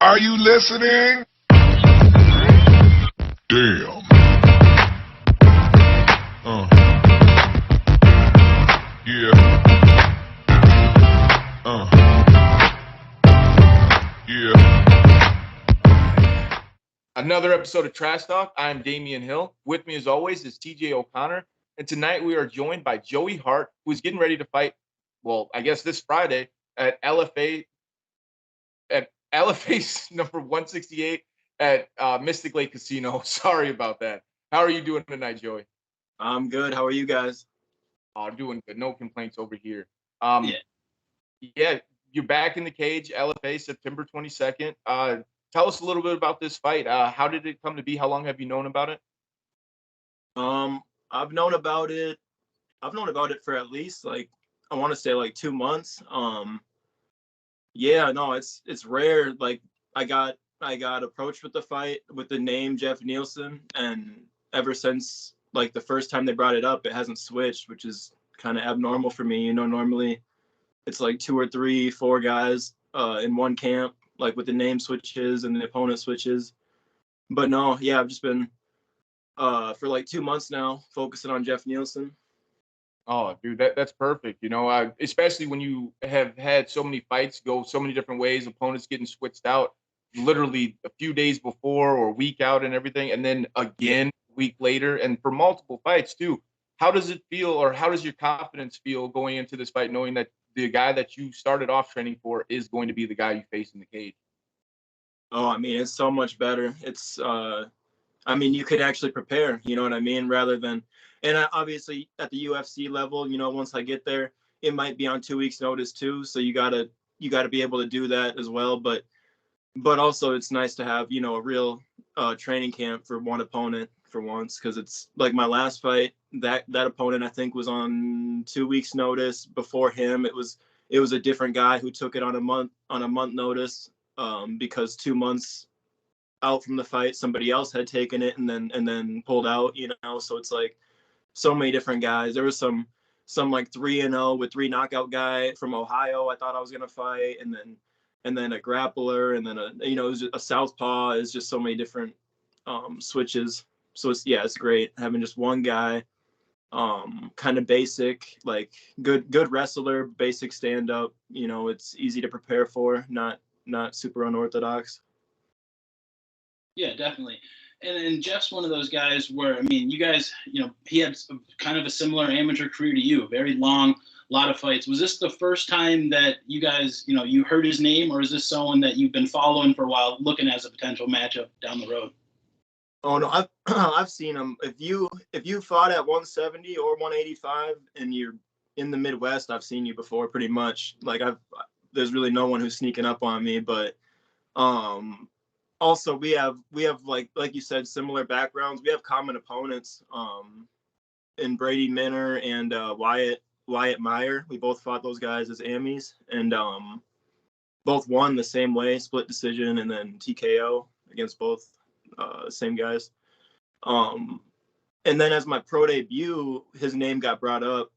Are you listening? Damn. Yeah. Yeah. Another episode of Trash Talk. I'm Damian Hill. With me, as always, is TJ O'Connor. And tonight we are joined by Joey Hart, who's getting ready to fight, well, I guess this Friday at LFA, at LFA's number 168 at Mystic Lake Casino. Sorry about that. How are you doing tonight, Joey? I'm good. How are you guys? Oh, doing good. No complaints over here. Yeah. Yeah, you're back in the cage, LFA, September 22nd. Tell us a little bit about this fight. How did it come to be? How long have you known about it? Um, I've known about it. I've known about it for at least I want to say 2 months. Yeah, no, it's rare. I got approached with the fight with the name Jeff Nielsen, and ever since the first time they brought it up, it hasn't switched, which is kind of abnormal for me. Normally it's like two or three, four guys in one camp, with the name switches and the opponent switches. But no, yeah, I've just been for 2 months now, focusing on Jeff Nielsen. Oh, dude, that's perfect. Especially when you have had so many fights go so many different ways, opponents getting switched out literally a few days before or a week out and everything, and then Yeah. again a week later, and for multiple fights too. How does it feel, or how does your confidence feel going into this fight, knowing that the guy that you started off training for is going to be the guy you face in the cage? Oh, I mean, it's so much better. I mean, you could actually prepare, you know what I mean, rather than, and obviously at the UFC level, once I get there, it might be on 2 weeks notice too. So you gotta be able to do that as well. But also it's nice to have, a real training camp for one opponent for once. Cause it's like my last fight, that opponent I think was on 2 weeks notice. Before him, it was a different guy who took it on a month notice, because 2 months out from the fight, somebody else had taken it and then pulled out. So it's so many different guys. There was some 3-0 with three knockout guy from Ohio I thought I was gonna fight, and then a grappler, and then it was a southpaw. Is just so many different switches. So it's great having just one guy, kind of basic, good wrestler, basic stand up. It's easy to prepare for, not super unorthodox. Yeah, definitely. And Jeff's one of those guys where, I mean, you guys, he had kind of a similar amateur career to you, very long, lot of fights. Was this the first time that you guys, you heard his name, or is this someone that you've been following for a while, looking as a potential matchup down the road? Oh no, I've I've seen him. If you fought at 170 or 185 and you're in the Midwest, I've seen you before pretty much. There's really no one who's sneaking up on me, but um also we have like you said, similar backgrounds. We have common opponents, in Brady Minner and Wyatt Meyer. We both fought those guys as Amis, and both won the same way, split decision and then TKO against both same guys. Um, and then as my pro debut, his name got brought up.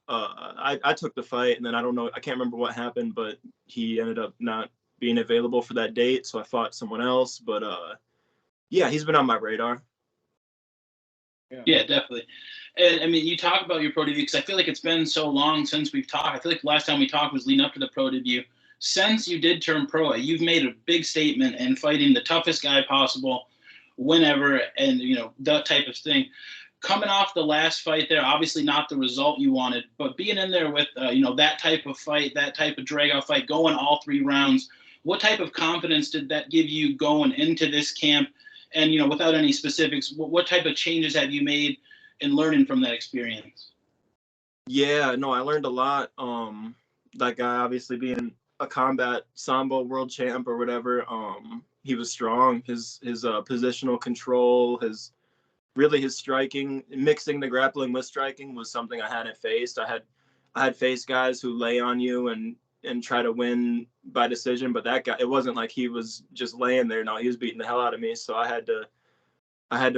I took the fight, and then I don't know, I can't remember what happened, but he ended up not being available for that date, so I fought someone else. But yeah, he's been on my radar. Yeah, definitely. And I mean, you talk about your pro debut because I feel like it's been so long since we've talked. I feel like the last time we talked was leading up to the pro debut. Since you did turn pro, you've made a big statement in fighting the toughest guy possible, whenever, and that type of thing. Coming off the last fight there, obviously not the result you wanted, but being in there with that type of fight, that type of drag out fight, going all 3 rounds. What type of confidence did that give you going into this camp? And without any specifics, what type of changes have you made in learning from that experience? Yeah, no, I learned a lot. That guy obviously being a combat sambo world champ or whatever, he was strong. His positional control, his striking, mixing the grappling with striking was something I hadn't faced. I had faced guys who lay on you and try to win by decision, but that guy, it wasn't like he was just laying there. No, he was beating the hell out of me. So I had to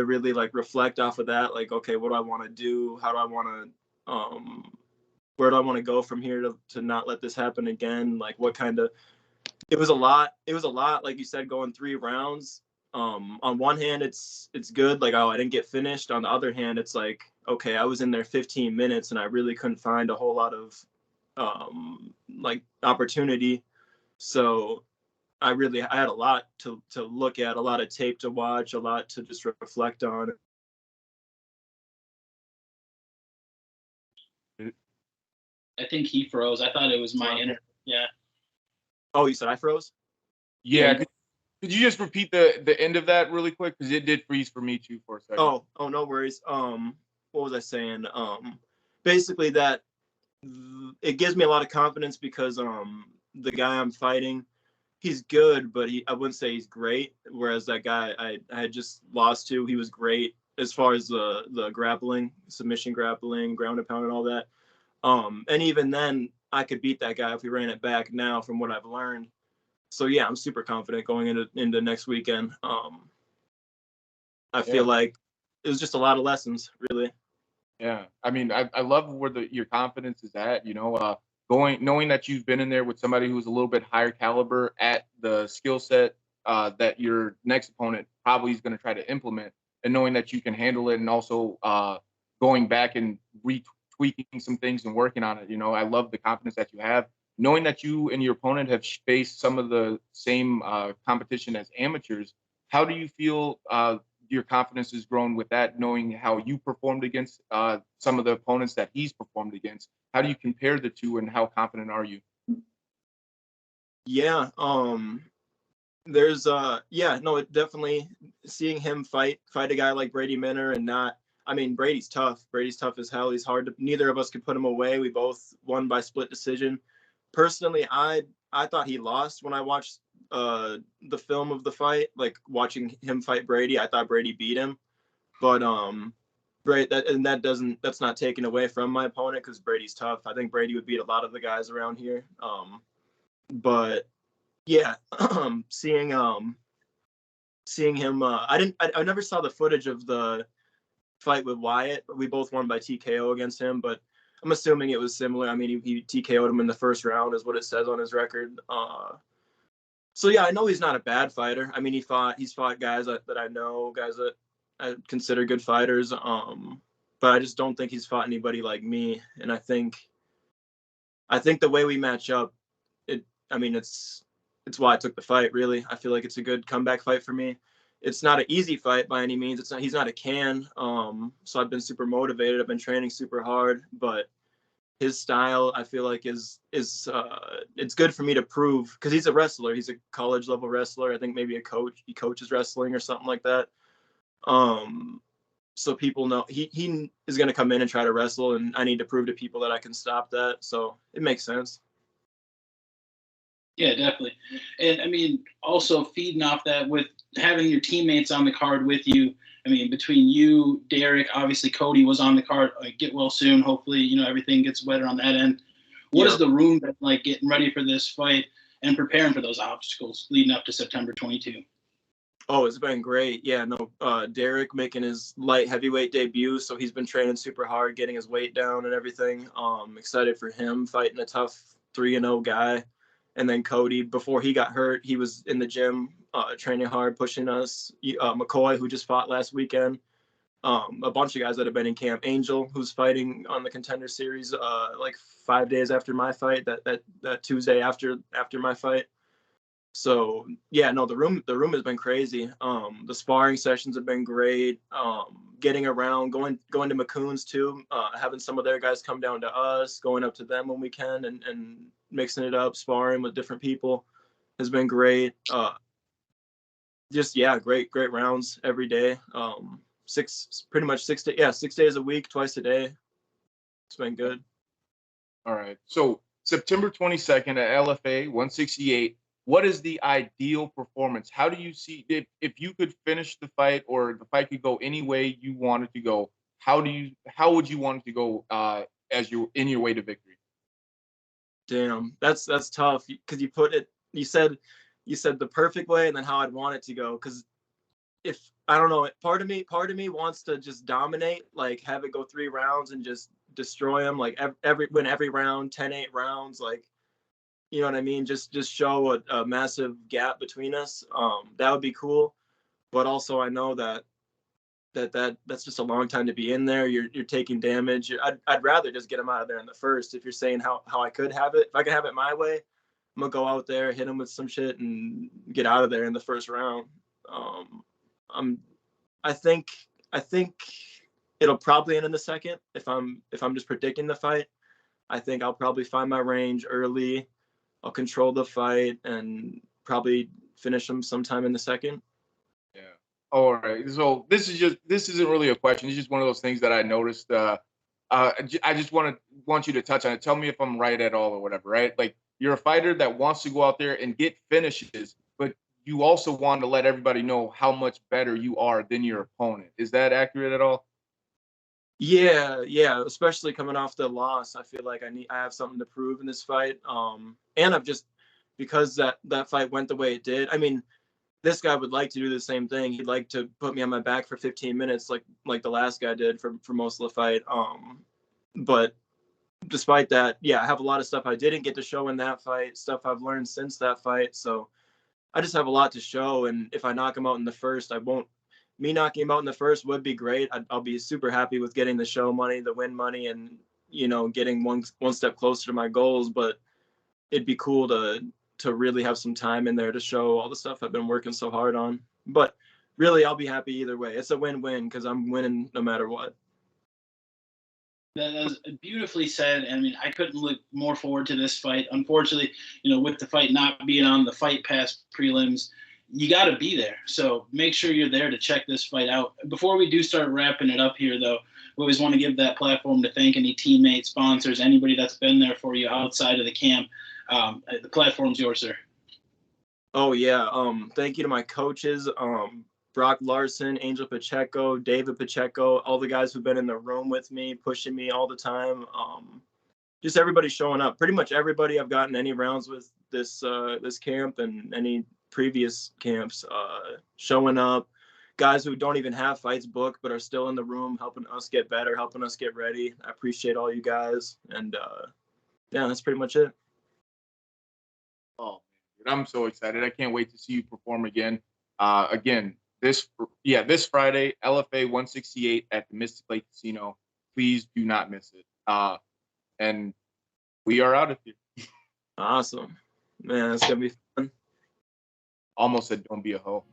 really reflect off of that. Okay, what do I want to do? How do I want to, where do I want to go from here to not let this happen again? What kind of It was a lot. It was a lot, like you said, going 3 rounds. On one hand, it's good, like, oh, I didn't get finished. On the other hand, it's like, okay, I was in there 15 minutes and I really couldn't find a whole lot of like opportunity. So I had a lot to look at, a lot of tape to watch, a lot to just reflect on. I think he froze. I thought it was my internet. Yeah. Oh, you said I froze? Yeah. Could you just repeat the end of that really quick? Because it did freeze for me too for a second. Oh, no worries. What was I saying? Basically that it gives me a lot of confidence because the guy I'm fighting, he's good, but I wouldn't say he's great. Whereas that guy I had just lost to, he was great as far as the grappling, submission grappling, ground and pound, and all that. And even then, I could beat that guy if we ran it back now, from what I've learned. So yeah, I'm super confident going into next weekend. I feel like it was just a lot of lessons, really. Yeah, I mean, I love where your confidence is at. You know, knowing that you've been in there with somebody who's a little bit higher caliber at the skill set that your next opponent probably is going to try to implement, and knowing that you can handle it, and also going back and retweaking some things and working on it. You know, I love the confidence that you have, knowing that you and your opponent have faced some of the same competition as amateurs. How do you feel your confidence has grown with that, knowing how you performed against some of the opponents that he's performed against? How do you compare the two, and how confident are you? Yeah, there's it definitely, seeing him fight a guy like Brady Minner, and not, I mean, Brady's tough as hell. He's hard to, neither of us could put him away. We both won by split decision. Personally, I thought he lost when I watched the film of the fight, like watching him fight Brady. I thought Brady beat him, but that's not taken away from my opponent, because Brady's tough. I think Brady would beat a lot of the guys around here. But yeah, seeing him, I never saw the footage of the fight with Wyatt. We both won by TKO against him, but I'm assuming it was similar. I mean, he TKO'd him in the first round, is what it says on his record. So yeah, I know he's not a bad fighter. I mean, he's fought guys that I know, guys that I consider good fighters. But I just don't think he's fought anybody like me. And I think the way we match up, it's why I took the fight, really. I feel like it's a good comeback fight for me. It's not an easy fight by any means. He's not a can. So I've been super motivated. I've been training super hard, but his style, I feel like, is it's good for me to prove, because he's a wrestler. He's a college level wrestler. I think maybe a coach. He coaches wrestling or something like that. So people know he is going to come in and try to wrestle, and I need to prove to people that I can stop that. So it makes sense. Yeah, definitely. And I mean, also feeding off that, with having your teammates on the card with you. I mean, between you, Derek, obviously Cody was on the card. Get well soon. Hopefully, everything gets better on that end. What is the room like getting ready for this fight and preparing for those obstacles leading up to September 22? Oh, it's been great. Yeah, no, Derek making his light heavyweight debut, so he's been training super hard, getting his weight down and everything. Excited for him fighting a tough 3-0 guy. And then Cody, before he got hurt, he was in the gym training hard, pushing us. McCoy, who just fought last weekend. A bunch of guys that have been in camp. Angel, who's fighting on the Contender Series like 5 days after my fight, that Tuesday after my fight. So yeah, no, the room has been crazy. The sparring sessions have been great. Getting around, going to McCoon's too, having some of their guys come down to us, going up to them when we can, and mixing it up, sparring with different people has been great. Just great rounds every day. 6 days a week, twice a day. It's been good. All right. So September 22nd at LFA 168. What is the ideal performance? How do you see if you could finish the fight, or the fight could go any way you want it to go? How would you want it to go as you're in your way to victory? Damn, that's tough, because you said the perfect way, and then how I'd want it to go. Because if I don't know, part of me wants to just dominate, like have it go 3 rounds and just destroy them, like win every round, 10-8 rounds, like you know what I mean? Just show a massive gap between us. That would be cool. But also I know that's just a long time to be in there. You're taking damage. I'd rather just get him out of there in the first. If you're saying how I could have it, if I could have it my way, I'm gonna go out there, hit him with some shit, and get out of there in the first round. I think it'll probably end in the second. If I'm just predicting the fight, I think I'll probably find my range early. I'll control the fight and probably finish him sometime in the second. Yeah. All right. So this isn't really a question. It's just one of those things that I noticed. I just want you to touch on it. Tell me if I'm right at all or whatever. Right? Like you're a fighter that wants to go out there and get finishes, but you also want to let everybody know how much better you are than your opponent. Is that accurate at all? Yeah, especially coming off the loss. I feel like I have something to prove in this fight. And I've just, because that fight went the way it did. I mean, this guy would like to do the same thing. He'd like to put me on my back for 15 minutes, like the last guy did for most of the fight. But despite that, yeah, I have a lot of stuff I didn't get to show in that fight, stuff I've learned since that fight. So I just have a lot to show. And if I knock him out in the first, I won't. Me knocking him out in the first would be great. I'll be super happy with getting the show money, the win money, and getting one step closer to my goals. But it'd be cool to really have some time in there to show all the stuff I've been working so hard on. But really, I'll be happy either way. It's a win-win because I'm winning no matter what. That was beautifully said. I mean, I couldn't look more forward to this fight. Unfortunately, with the fight not being on the Fight Pass prelims, you got to be there. So make sure you're there to check this fight out. Before we do start wrapping it up here, though, we always want to give that platform to thank any teammates, sponsors, anybody that's been there for you outside of the camp. The platform's yours, sir. Oh yeah. Thank you to my coaches, Brock Larson, Angel Pacheco, David Pacheco, all the guys who've been in the room with me, pushing me all the time. Just everybody showing up. Pretty much everybody I've gotten any rounds with this camp and any previous camps, showing up. Guys who don't even have fights booked but are still in the room, helping us get better, helping us get ready. I appreciate all you guys. And yeah, that's pretty much it. Oh, dude, I'm so excited. I can't wait to see you perform again. Again, this Friday, LFA 168 at the Mystic Lake Casino. Please do not miss it. And we are out of here. Awesome. Man, it's going to be fun. Almost said don't be a hoe.